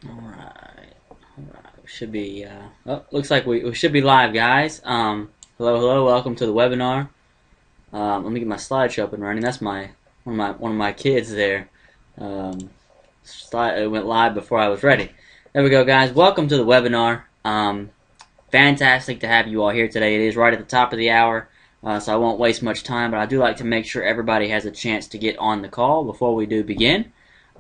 Alright. We should be, looks like we should be live, guys. Hello, welcome to the webinar. Let me get my slideshow up and running. That's one of my kids there. It went live before I was ready. There we go, guys. Welcome to the webinar. Fantastic to have you all here today. It is right at the top of the hour, so I won't waste much time, but I do like to make sure everybody has a chance to get on the call before we do begin.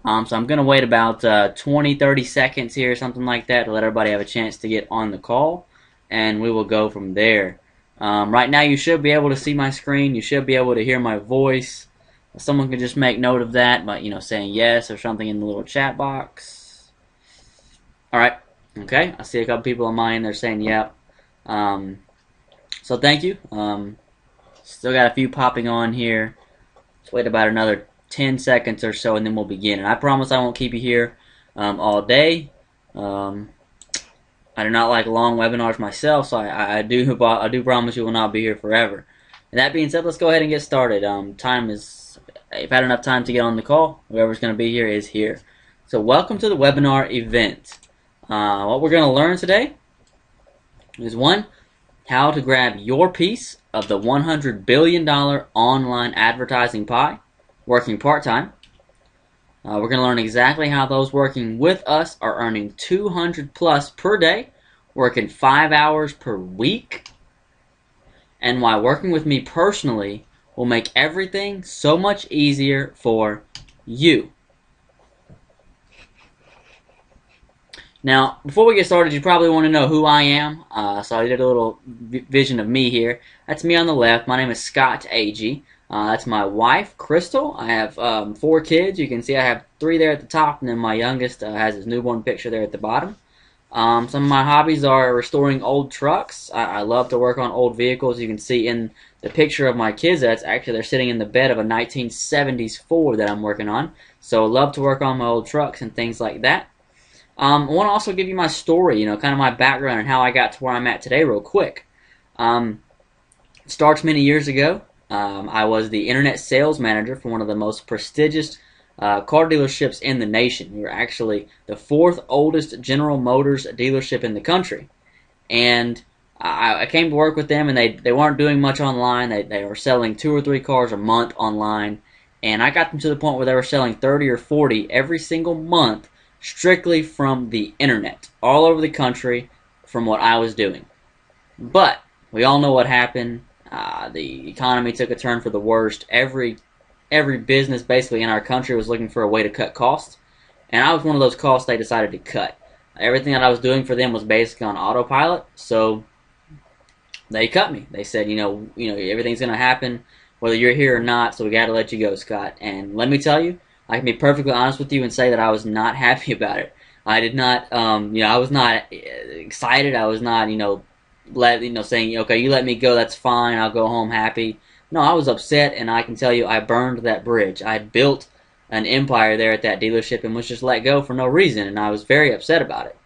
So I'm going to wait about 20-30 seconds here, something like that, to let everybody have a chance to get on the call, and we will go from there. Right now you should be able to see my screen. You should be able to hear my voice. Someone can just make note of that by, saying yes or something in the little chat box. Alright, okay, I see a couple people on mine. They're saying yep. So thank you. Still got a few popping on here. Let's wait about another 10 seconds or so, and then we'll begin. And I promise I won't keep you here all day. I do not like long webinars myself, so I do promise you will not be here forever. And that being said, let's go ahead and get started. I've had enough time to get on the call. Whoever's going to be here is here. So welcome to the webinar event. What we're going to learn today is one, how to grab your piece of the $100 billion online advertising pie, working part-time. We're going to learn exactly how those working with us are earning 200 plus per day, working 5 hours per week, and why working with me personally will make everything so much easier for you. Now, before we get started, you probably want to know who I am. So I did a little vision of me here. That's me on the left. My name is Scott Agee. That's my wife, Crystal. I have 4 kids. You can see I have 3 there at the top, and then my youngest has his newborn picture there at the bottom. Some of my hobbies are restoring old trucks. I love to work on old vehicles. You can see in the picture of my kids, they're sitting in the bed of a 1970s Ford that I'm working on. So I love to work on my old trucks and things like that. I want to also give you my story, kind of my background and how I got to where I'm at today real quick. It starts many years ago. I was the internet sales manager for one of the most prestigious car dealerships in the nation. We were actually the 4th oldest General Motors dealership in the country. And I came to work with them, and they weren't doing much online. They were selling 2 or 3 cars a month online. And I got them to the point where they were selling 30 or 40 every single month strictly from the internet, all over the country from what I was doing. But we all know what happened. The economy took a turn for the worst. Every business basically in our country was looking for a way to cut costs, and I was one of those costs they decided to cut. Everything that I was doing for them was basically on autopilot, so they cut me. They said, everything's going to happen whether you're here or not, so we got to let you go, Scott. And let me tell you, I can be perfectly honest with you and say that I was not happy about it. I did not, I was not excited. I was not, saying, okay, you let me go, that's fine, I'll go home happy. No, I was upset, and I can tell you I burned that bridge. I had built an empire there at that dealership and was just let go for no reason, and I was very upset about it.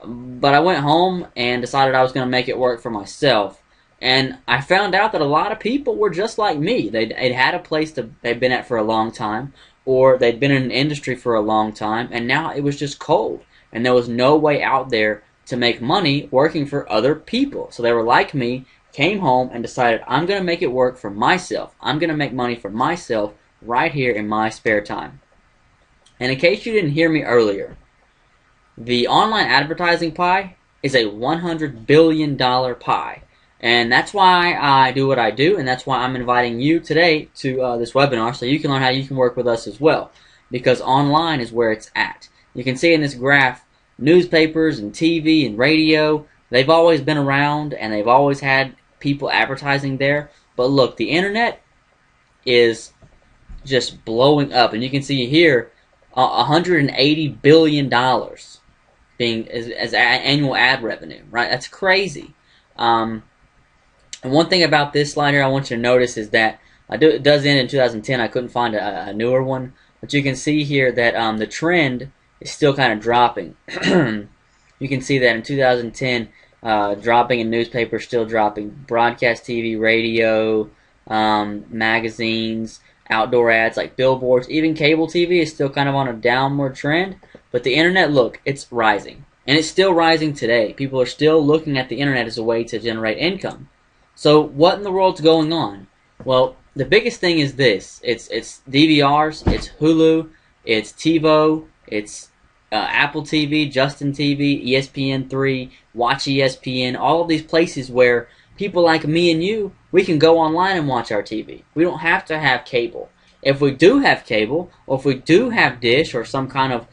But I went home and decided I was going to make it work for myself. And I found out that a lot of people were just like me. They'd had a place they'd been at for a long time, or they'd been in an industry for a long time, and now it was just cold. And there was no way out there to make money working for other people. So they were like me, came home and decided, I'm going to make it work for myself. I'm going to make money for myself right here in my spare time. And in case you didn't hear me earlier, the online advertising pie is a $100 billion pie. And that's why I do what I do, and that's why I'm inviting you today to this webinar so you can learn how you can work with us as well. Because online is where it's at. You can see in this graph, newspapers and TV and radio, they've always been around, and they've always had people advertising there. But look, the internet is just blowing up, and you can see here $180 billion being as annual ad revenue, right? That's crazy. And one thing about this slide here I want you to notice is that it does end in 2010. I couldn't find a newer one, but you can see here that the trend is still kind of dropping. You can see that in 2010, dropping in newspapers, still dropping. Broadcast TV, radio, magazines, outdoor ads like billboards. Even cable TV is still kind of on a downward trend. But the internet, look, it's rising. And it's still rising today. People are still looking at the internet as a way to generate income. So what in the world's going on? Well, the biggest thing is this. It's DVRs, it's Hulu, it's TiVo, it's Apple TV, Justin TV, ESPN3, Watch ESPN, all of these places where people like me and you, we can go online and watch our TV. We don't have to have cable. If we do have cable, or if we do have Dish or some kind of,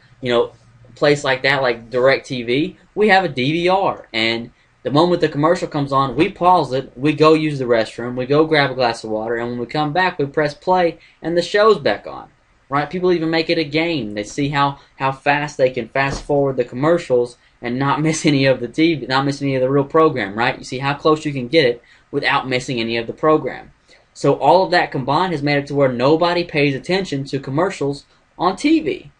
place like that, like DirecTV, we have a DVR. And the moment the commercial comes on, we pause it, we go use the restroom, we go grab a glass of water, and when we come back, we press play, and the show's back on. Right? People even make it a game. They see how fast they can fast forward the commercials and not miss any of the TV, not miss any of the real program, right? You see how close you can get it without missing any of the program. So all of that combined has made it to where nobody pays attention to commercials on TV.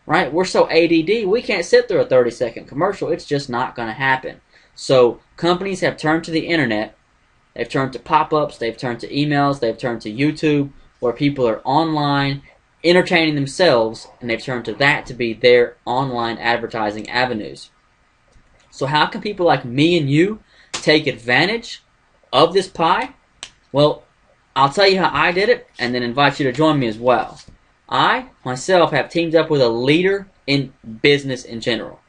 Right? We're so ADD, we can't sit through a 30-second commercial. It's just not going to happen. So companies have turned to the internet. They've turned to pop-ups. They've turned to emails. They've turned to YouTube, where people are online entertaining themselves, and they've turned to that to be their online advertising avenues. So how can people like me and you take advantage of this pie? Well, I'll tell you how I did it, and then invite you to join me as well. I, myself, have teamed up with a leader in business in general.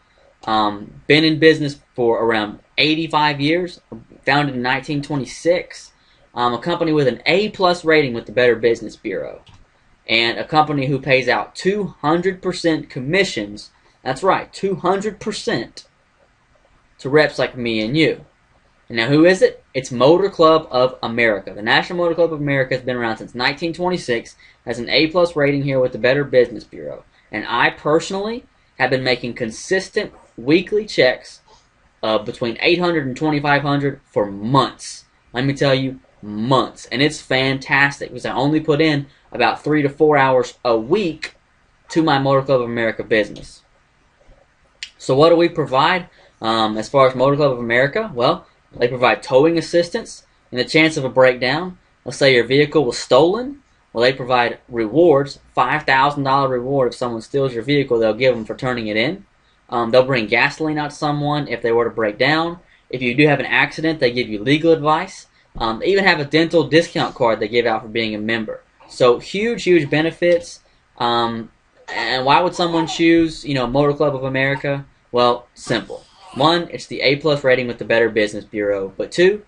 Been in business for around 85 years, founded in 1926. A company with an A+ rating with the Better Business Bureau. And a company who pays out 200% commissions, that's right, 200% to reps like me and you. And now who is it? It's Motor Club of America. The National Motor Club of America has been around since 1926, has an A+ rating here with the Better Business Bureau. And I personally have been making consistent weekly checks of between $800 and $2,500 for months. Let me tell you, months. And it's fantastic because I only put in about 3 to 4 hours a week to my Motor Club of America business. So what do we provide as far as Motor Club of America? Well, they provide towing assistance in the chance of a breakdown. Let's say your vehicle was stolen. Well, they provide rewards, $5,000 reward if someone steals your vehicle. They'll give them for turning it in. They'll bring gasoline out to someone if they were to break down. If you do have an accident, they give you legal advice. They even have a dental discount card they give out for being a member. So huge, huge benefits. And why would someone choose, Motor Club of America? Well, simple. One, it's the A+ rating with the Better Business Bureau. But two,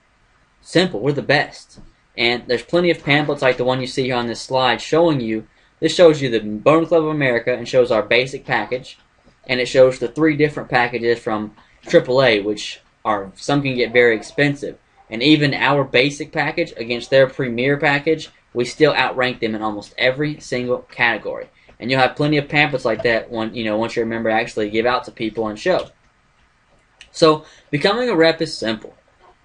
simple, we're the best. And there's plenty of pamphlets like the one you see here on this slide showing you. This shows you the Motor Club of America and shows our basic package. And it shows the 3 different packages from AAA, which are, some can get very expensive. And even our basic package against their premier package, we still outrank them in almost every single category. And you'll have plenty of pamphlets like that once you're a member actually give out to people and show. So becoming a rep is simple.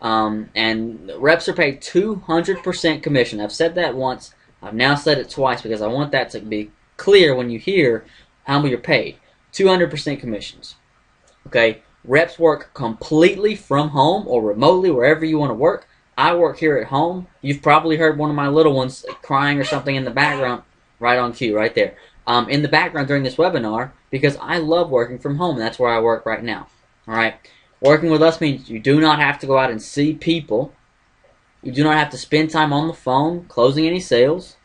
And reps are paid 200% commission. I've said that once. I've now said it twice because I want that to be clear when you hear how you're paid. 200% commissions. Okay? Reps work completely from home or remotely, wherever you want to work. I work here at home. You've probably heard one of my little ones crying or something in the background, right on cue, right there. In the background during this webinar, because I love working from home. That's where I work right now. All right? Working with us means you do not have to go out and see people. You do not have to spend time on the phone closing any sales.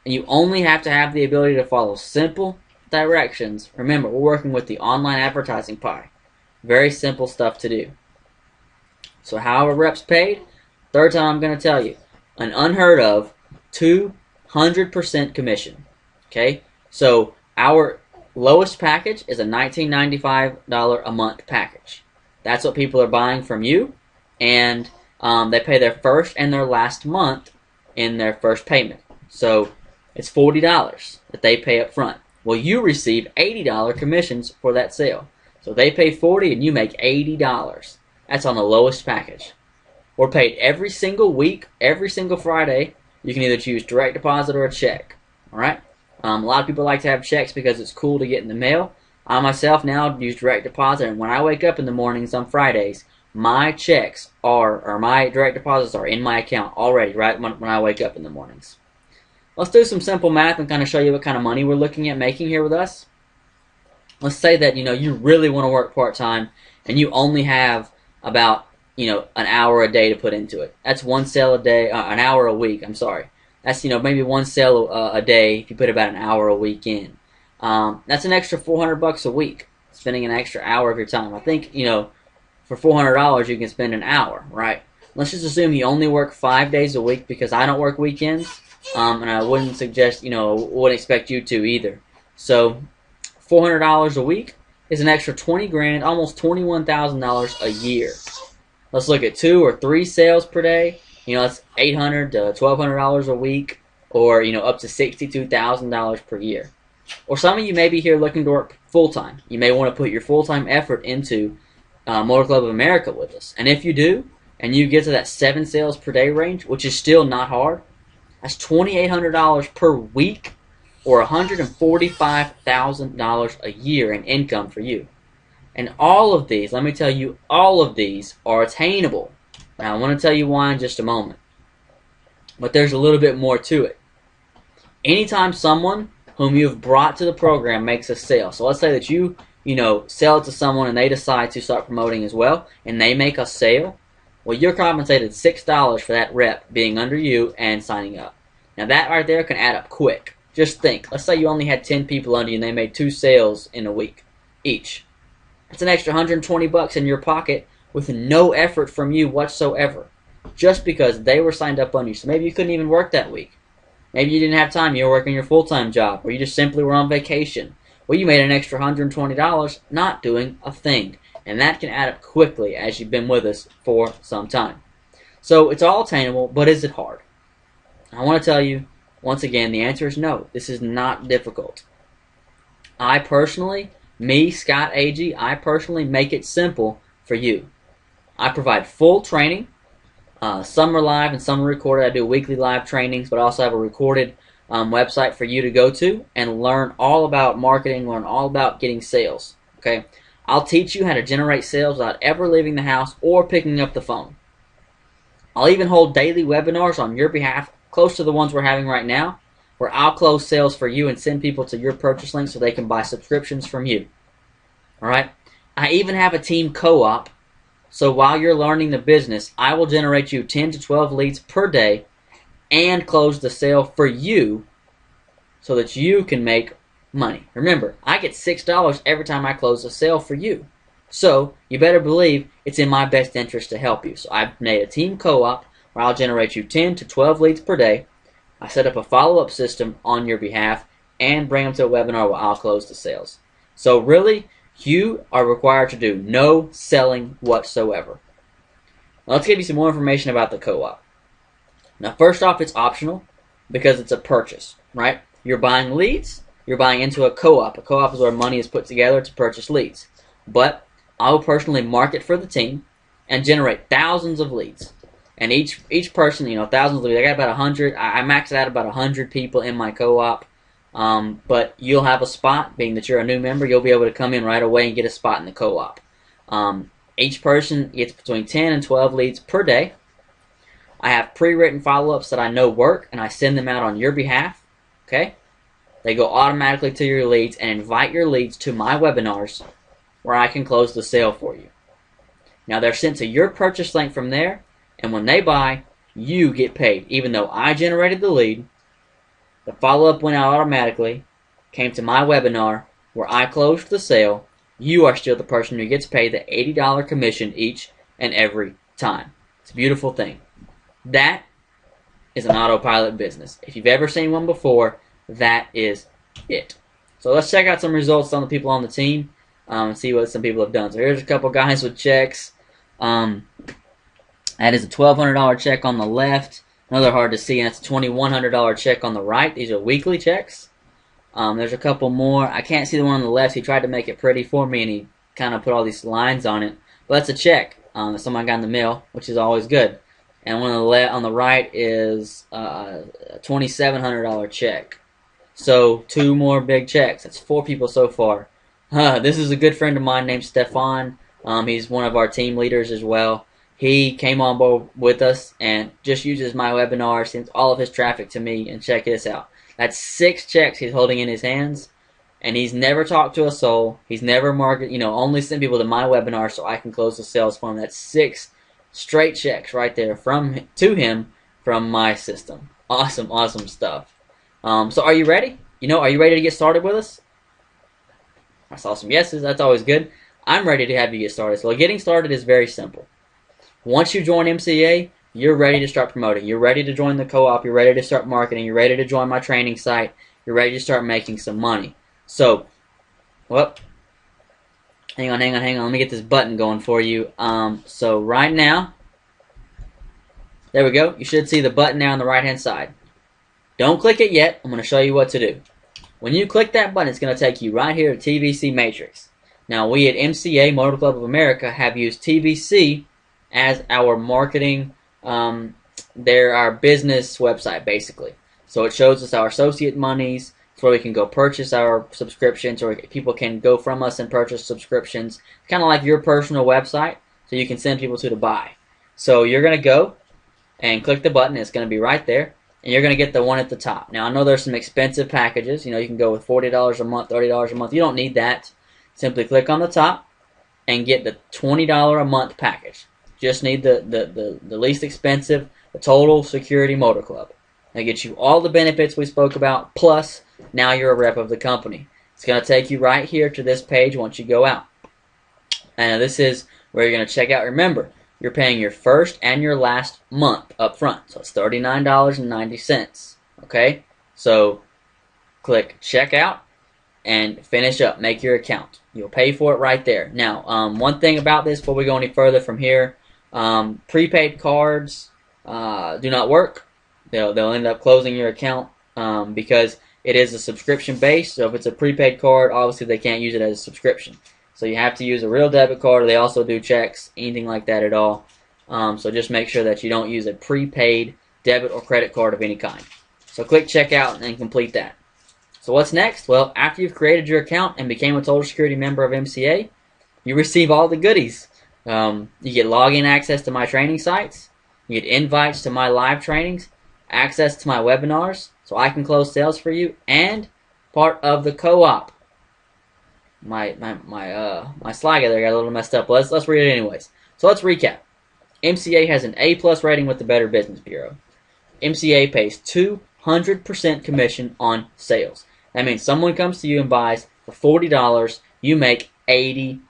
And you only have to have the ability to follow simple directions. Remember, we're working with the online advertising pie. Very simple stuff to do. So how are reps paid? Third time I'm going to tell you. An unheard of 200% commission. Okay? So our lowest package is a $19.95 a month package. That's what people are buying from you, and they pay their first and their last month in their first payment. So it's $40 that they pay up front. Well, you receive $80 commissions for that sale. So they pay $40 and you make $80. That's on the lowest package. We're paid every single week, every single Friday. You can either choose direct deposit or a check. All right? A lot of people like to have checks because it's cool to get in the mail. I myself now use direct deposit, and when I wake up in the mornings on Fridays, my checks or my direct deposits are in my account already, right when I wake up in the mornings. Let's do some simple math and kind of show you what kind of money we're looking at making here with us. Let's say that you really want to work part-time and you only have about an hour a day to put into it. That's one sale a day, an hour a week. I'm sorry. That's maybe one sale a day if you put about an hour a week in. That's an extra $400 a week, spending an extra hour of your time. I think for $400 you can spend an hour, right? Let's just assume you only work 5 days a week, because I don't work weekends, and I wouldn't suggest wouldn't expect you to either. So $400 a week is an extra 20 grand, almost $21,000 a year. Let's look at 2 or 3 sales per day. That's $800 to $1,200 a week, or up to $62,000 per year. Or some of you may be here looking to work full time. You may want to put your full time effort into Motor Club of America with us. And if you do, and you get to that 7 sales per day range, which is still not hard, that's $2,800 per week, or $145,000 a year in income for you. And all of these, let me tell you, all of these are attainable. Now, I want to tell you why in just a moment. But there's a little bit more to it. Anytime someone whom you've brought to the program makes a sale, so let's say that you sell it to someone and they decide to start promoting as well, and they make a sale, well, you're compensated $6 for that rep being under you and signing up. Now, that right there can add up quick. Just think, let's say you only had 10 people under you and they made 2 sales in a week each. That's an extra $120 in your pocket with no effort from you whatsoever, just because they were signed up on you. So maybe you couldn't even work that week. Maybe you didn't have time, you were working your full-time job, or you just simply were on vacation. Well, you made an extra $120 not doing a thing. And that can add up quickly as you've been with us for some time. So it's all attainable, but is it hard? I want to tell you, once again, the answer is no. This is not difficult. I personally, Scott AG, I personally make it simple for you. I provide full training. Some are live and some are recorded. I do weekly live trainings, but I also have a recorded website for you to go to and learn all about marketing, learn all about getting sales. Okay, I'll teach you how to generate sales without ever leaving the house or picking up the phone. I'll even hold daily webinars on your behalf, close to the ones we're having right now, where I'll close sales for you and send people to your purchase link so they can buy subscriptions from you. Alright? I even have a team co-op, so while you're learning the business, I will generate you 10 to 12 leads per day and close the sale for you so that you can make money. Remember, I get $6 every time I close a sale for you. So you better believe it's in my best interest to help you. So I've made a team co-op where I'll generate you 10 to 12 leads per day. I set up a follow-up system on your behalf and bring them to a webinar where I'll close the sales. So really, you are required to do no selling whatsoever. Now let's give you some more information about the co-op. Now first off, it's optional because it's a purchase, right? You're buying leads, you're buying into a co-op. A co-op is where money is put together to purchase leads. But I will personally market for the team and generate thousands of leads. And each person, thousands of leads. I got about 100. I maxed out about 100 people in my co-op. But you'll have a spot, being that you're a new member, you'll be able to come in right away and get a spot in the co-op. Each person gets between 10 and 12 leads per day. I have pre-written follow-ups that I know work, and I send them out on your behalf. Okay? They go automatically to your leads and invite your leads to my webinars where I can close the sale for you. Now they're sent to your purchase link from there, and when they buy, you get paid. Even though I generated the lead, the follow-up went out automatically, came to my webinar where I closed the sale, you are still the person who gets paid the $80 commission each and every time. It's a beautiful thing. That is an autopilot business. If you've ever seen one before, that is it. So let's check out some results on the people on the team and see what some people have done. So here's a couple guys with checks. That is a $1,200 check on the left. Another hard to see, and that's a $2,100 check on the right. These are weekly checks. There's a couple more. I can't see the one on the left. He tried to make it pretty for me, and he kind of put all these lines on it. But that's a check that someone got in the mail, which is always good. And one on the right is a $2,700 check. So 2 more big checks. That's 4 people so far. This is a good friend of mine named Stefan. He's one of our team leaders as well. He came on board with us and just uses my webinar, sends all of his traffic to me, and check this out. That's 6 checks he's holding in his hands, and he's never talked to a soul. He's never only sent people to my webinar so I can close the sales for him. That's 6 straight checks right there to him from my system. Awesome, awesome stuff. So are you ready? Are you ready to get started with us? I saw some yeses. That's always good. I'm ready to have you get started. So getting started is very simple. Once you join MCA, you're ready to start promoting. You're ready to join the co-op. You're ready to start marketing. You're ready to join my training site. You're ready to start making some money. So, hang on. Let me get this button going for you. So right now, there we go. You should see the button now on the right-hand side. Don't click it yet. I'm going to show you what to do. When you click that button, it's going to take you right here to TVC Matrix. Now, we at MCA, Motor Club of America, have used TVC as our marketing, they're our business website, basically. So it shows us our associate monies. It's where we can go purchase our subscriptions, or people can go from us and purchase subscriptions. Kind of like your personal website, so you can send people to buy. So you're going to go and click the button. It's going to be right there. And you're going to get the one at the top. Now, I know there's some expensive packages. You can go with $40 a month, $30 a month. You don't need that. Simply click on the top and get the $20 a month package. Just need the least expensive, the Total Security Motor Club. That gets you all the benefits we spoke about, plus now you're a rep of the company. It's going to take you right here to this page once you go out. And this is where you're going to check out. Remember, you're paying your first and your last month up front. So it's $39.90. Okay? So click checkout and finish up. Make your account. You'll pay for it right there. Now, one thing about this before we go any further from here, prepaid cards do not work. They'll end up closing your account because it is a subscription base. So if it's a prepaid card, obviously they can't use it as a subscription. So you have to use a real debit card, or they also do checks, anything like that at all. So just make sure that you don't use a prepaid debit or credit card of any kind. So click checkout and complete that. So what's next? Well, after you've created your account and became a Total Security member of MCA, you receive all the goodies. You get login access to my training sites. You get invites to my live trainings, access to my webinars, so I can close sales for you, and part of the co-op. My slide there got a little messed up. Let's read it anyways. So let's recap. MCA has an A+ rating with the Better Business Bureau. MCA pays 200% commission on sales. That means someone comes to you and buys for $40, you make $80.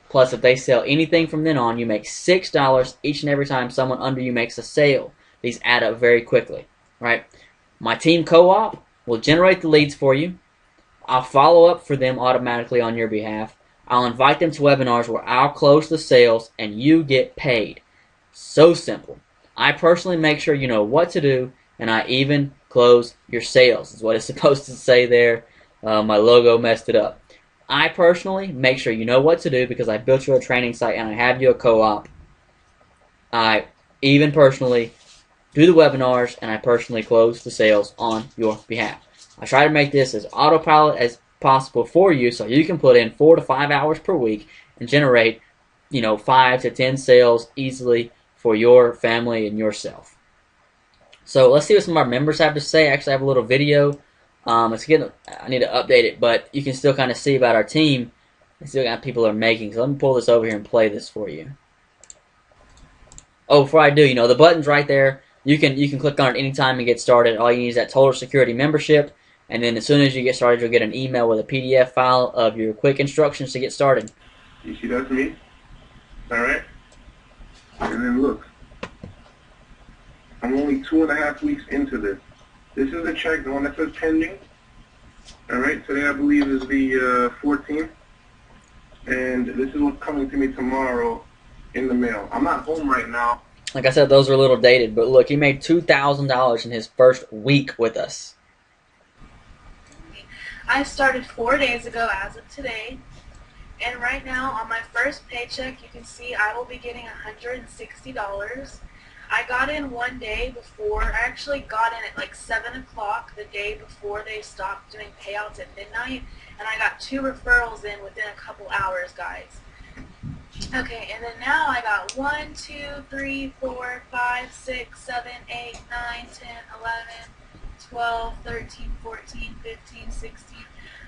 Plus, if they sell anything from then on, you make $6 each and every time someone under you makes a sale. These add up very quickly, right? My team co-op will generate the leads for you. I'll follow up for them automatically on your behalf. I'll invite them to webinars where I'll close the sales and you get paid. So simple. I personally make sure you know what to do, and I even close your sales, is what it's supposed to say there. My logo messed it up. I personally make sure you know what to do because I built you a training site and I have you a co-op. I even personally do the webinars and I personally close the sales on your behalf. I try to make this as autopilot as possible for you so you can put in 4 to 5 hours per week and generate, 5 to 10 sales easily for your family and yourself. So let's see what some of our members have to say. Actually, I have a little video. I need to update it, but you can still kind of see about our team and see what kind of people are making. So let me pull this over here and play this for you. Oh, before I do, the button's right there. You can click on it anytime and get started. All you need is that Total Security membership. And then as soon as you get started, you'll get an email with a PDF file of your quick instructions to get started. You see that's me? All right? And then look. I'm only 2.5 weeks into this. This is a check, the one that says pending. All right? Today I believe is the 14th. And this is what's coming to me tomorrow in the mail. I'm not home right now. Like I said, those are a little dated. But look, he made $2,000 in his first week with us. I started 4 days ago as of today, and right now on my first paycheck you can see I will be getting $160. I got in one day before. I actually got in at like 7 o'clock the day before they stopped doing payouts at midnight, and I got 2 referrals in within a couple hours, guys. Okay, and then now I got 1, 2, 3, 4, 5, 6, 7, 8, 9, 10, 11, 12, 13, 14, 15, 16.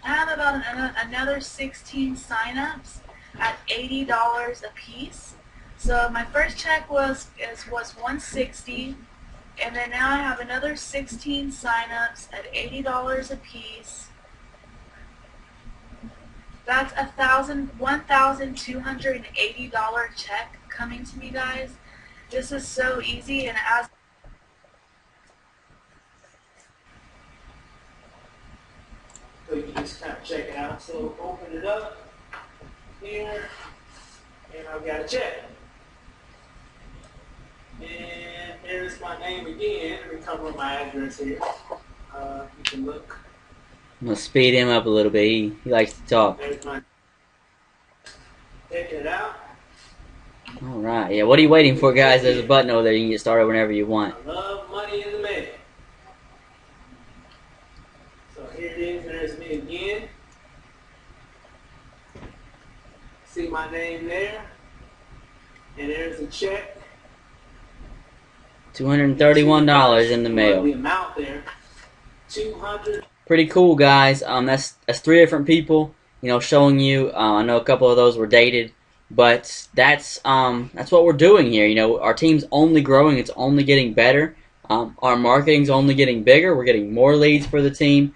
I have about another 16 signups at $80 a piece. So my first check was 160, and then now I have another 16 signups at $80 a piece. That's $1,280 check coming to me, guys. This is so easy, and as so you can just kind of check it out. So open it up here, and I've got a check. And there's my name again. Let me cover my address here. You can look. I'm gonna speed him up a little bit. He likes to talk. There's my checking it out. All right. Yeah. What are you waiting for, guys? There's a button over there. You can get started whenever you want. I love money in the mail. So here it is. There's me again. See my name there. And there's a check. $231 in the mail. The amount there. 200. Pretty cool, guys. That's 3 different people. You know, showing you. I know a couple of those were dated, but that's what we're doing here. You know, our team's only growing. It's only getting better. Our marketing's only getting bigger. We're getting more leads for the team.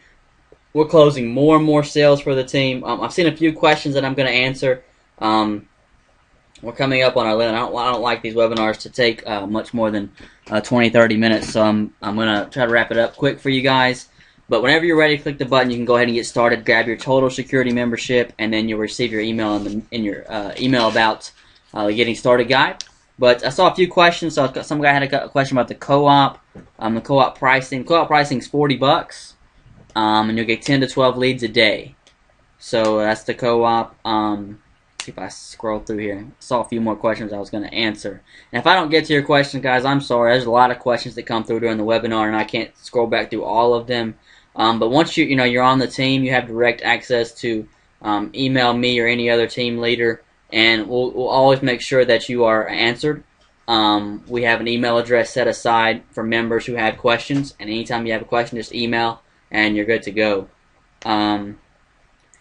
We're closing more and more sales for the team. I've seen a few questions that I'm going to answer. We're coming up on our limit. I don't like these webinars to take much more than 20-30 minutes, so I'm going to try to wrap it up quick for you guys. But whenever you're ready, click the button. You can go ahead and get started. Grab your Total Security membership, and then you'll receive your email in your email about the Getting Started guide. But I saw a few questions. So some guy had a question about the co-op. The co-op pricing. Co-op pricing is $40, and you'll get 10 to 12 leads a day. So that's the co-op. See if I scroll through here. I saw a few more questions I was going to answer. And if I don't get to your question, guys, I'm sorry. There's a lot of questions that come through during the webinar, and I can't scroll back through all of them. But once you're on the team, you have direct access to email me or any other team leader, and we'll always make sure that you are answered. We have an email address set aside for members who have questions, and anytime you have a question, just email, and you're good to go.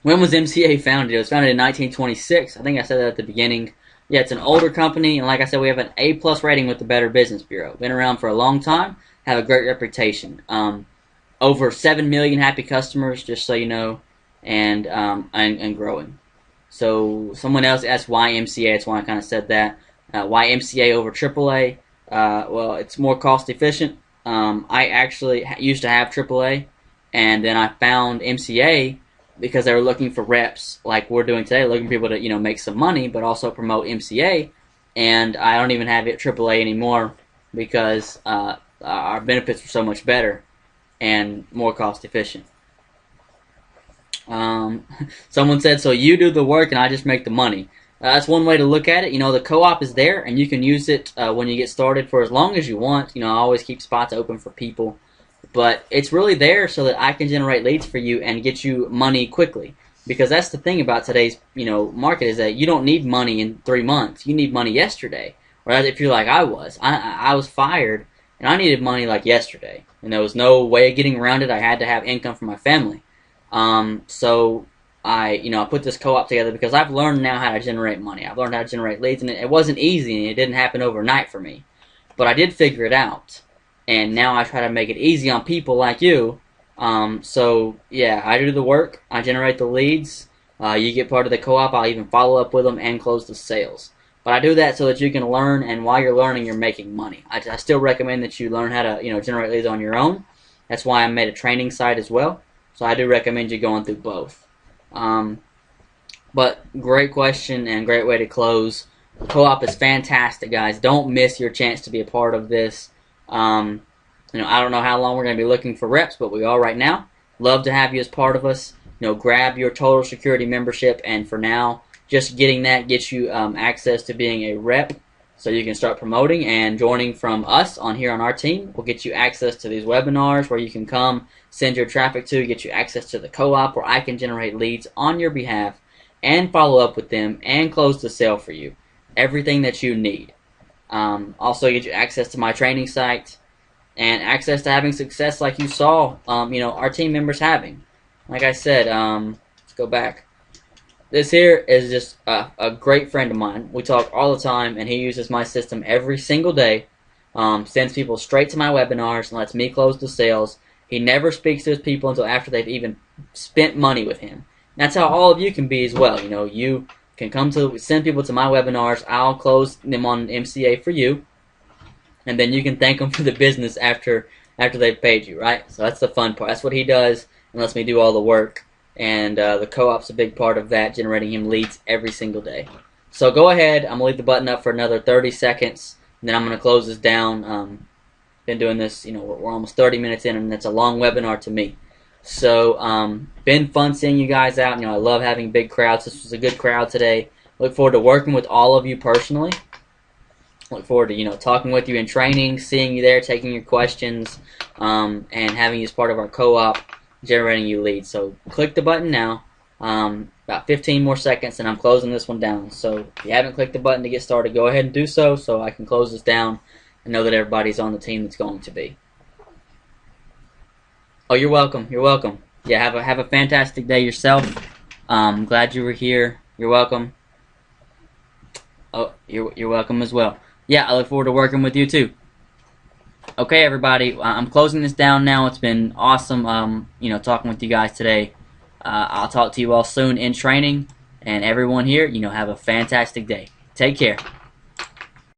When was MCA founded? It was founded in 1926. I think I said that at the beginning. Yeah, it's an older company, and like I said, we have an A+ rating with the Better Business Bureau. Been around for a long time, have a great reputation. Over 7 million happy customers, just so you know, and growing. So someone else asked why MCA. That's why I kind of said that. Why MCA over AAA? Well, it's more cost efficient. I actually used to have AAA, and then I found MCA because they were looking for reps like we're doing today, looking for people to make some money, but also promote MCA. And I don't even have it AAA anymore because our benefits were so much better and more cost efficient. Someone said, so you do the work and I just make the money. That's one way to look at it. The co-op is there and you can use it when you get started for as long as you want. I always keep spots open for people. But it's really there so that I can generate leads for you and get you money quickly. Because that's the thing about today's market is that you don't need money in 3 months. You need money yesterday. Whereas if you're like I was fired and I needed money like yesterday. And there was no way of getting around it. I had to have income for my family. So I put this co-op together because I've learned now how to generate money. I've learned how to generate leads, and it wasn't easy, and it didn't happen overnight for me. But I did figure it out, and now I try to make it easy on people like you. So yeah, I do the work. I generate the leads. You get part of the co-op. I'll even follow up with them and close the sales. But I do that so that you can learn, and while you're learning, you're making money. I still recommend that you learn how to generate leads on your own. That's why I made a training site as well. So I do recommend you going through both. But great question and great way to close. Co-op is fantastic, guys. Don't miss your chance to be a part of this. I don't know how long we're going to be looking for reps, but we are right now. Love to have you as part of us. Grab your Total Security membership, and for now, just getting that gets you access to being a rep, so you can start promoting and joining from us here on our team. We'll get you access to these webinars where you can come, send your traffic to, get you access to the co-op where I can generate leads on your behalf and follow up with them and close the sale for you. everything that you need. Also, get you access to my training site and access to having success like you saw, our team members having. Like I said, let's go back. This here is just a great friend of mine. We talk all the time, and he uses my system every single day. Sends people straight to my webinars and lets me close the sales. He never speaks to his people until after they've even spent money with him. That's how all of you can be as well. You can send people to my webinars. I'll close them on MCA for you, and then you can thank them for the business after they've paid you, right? So that's the fun part. That's what he does, and lets me do all the work. And the co-op's a big part of that, generating him leads every single day. So go ahead. I'm going to leave the button up for another 30 seconds, and then I'm going to close this down. Been doing this, we're almost 30 minutes in, and it's a long webinar to me. So, been fun seeing you guys out. I love having big crowds. This was a good crowd today. Look forward to working with all of you personally. Look forward to, talking with you in training, seeing you there, taking your questions, and having you as part of our co-op, generating you leads. So click the button now. About 15 more seconds, and I'm closing this one down. So if you haven't clicked the button to get started, go ahead and do so I can close this down and know that everybody's on the team that's going to be. Oh, you're welcome. You're welcome. Yeah, have a fantastic day yourself. Glad you were here. You're welcome. Oh, you're welcome as well. Yeah, I look forward to working with you too. Okay, everybody, I'm closing this down now. It's been awesome, talking with you guys today. I'll talk to you all soon in training, and everyone here, have a fantastic day. Take care.